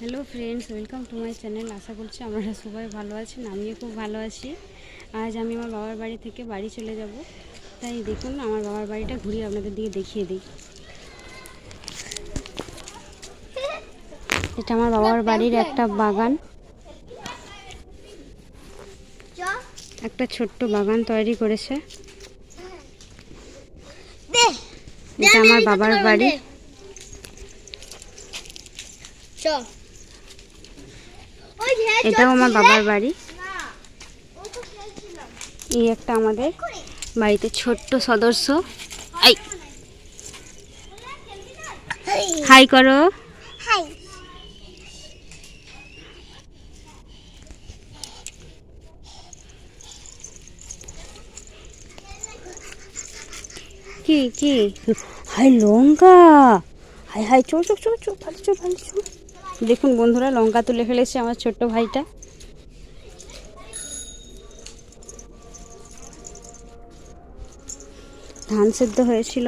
Hello friends, welcome to my channel. আশা করছি আপনারা সবাই ভালো আছেন, আমিও খুব ভালো আছি। আজ আমি আমার বাবার বাড়ি থেকে বাড়ি চলে যাব, তাই দেখুন আমার বাবার বাড়িটা ঘুরিয়ে আপনাদের দিকে দেখিয়ে দিই। এটা আমার বাবার বাড়ির একটা বাগান, একটা ছোট্ট বাগান তৈরি করেছে। এটা আমার বাবার বাড়ি। এটাও আমার বাবার বাড়ি। এই একটা আমাদের বাড়িতে ছোট্ট সদস্য। হাই করো। কি কি হাই লঙ্কা, হাই হাই চল চল চল চল ভালো চল ভালো চল। দেখুন বন্ধুরা, লঙ্কা তুলে ফেলেছে আমার ছোট্ট ভাইটা। ধান সেদ্ধ হয়েছিল।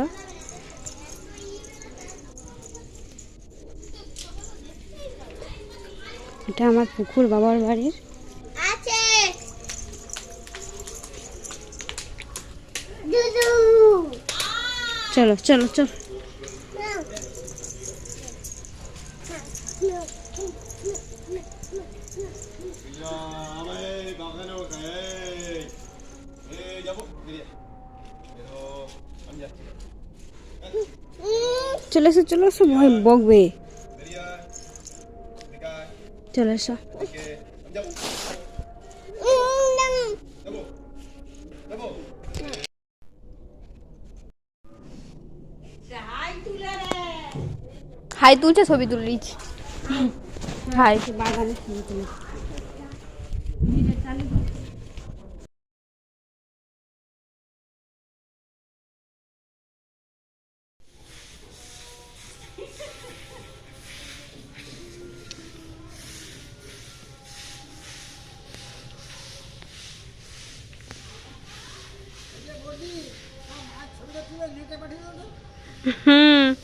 এটা আমার পুকুর বাবার বাড়ির। চলো চলো চল। চলে এসো চলে এসো, ভয় বকবে। চলে এসো। হাই তুলছে, ছবি তুলিস। হাই বাগানে ছবি তুলে। হুম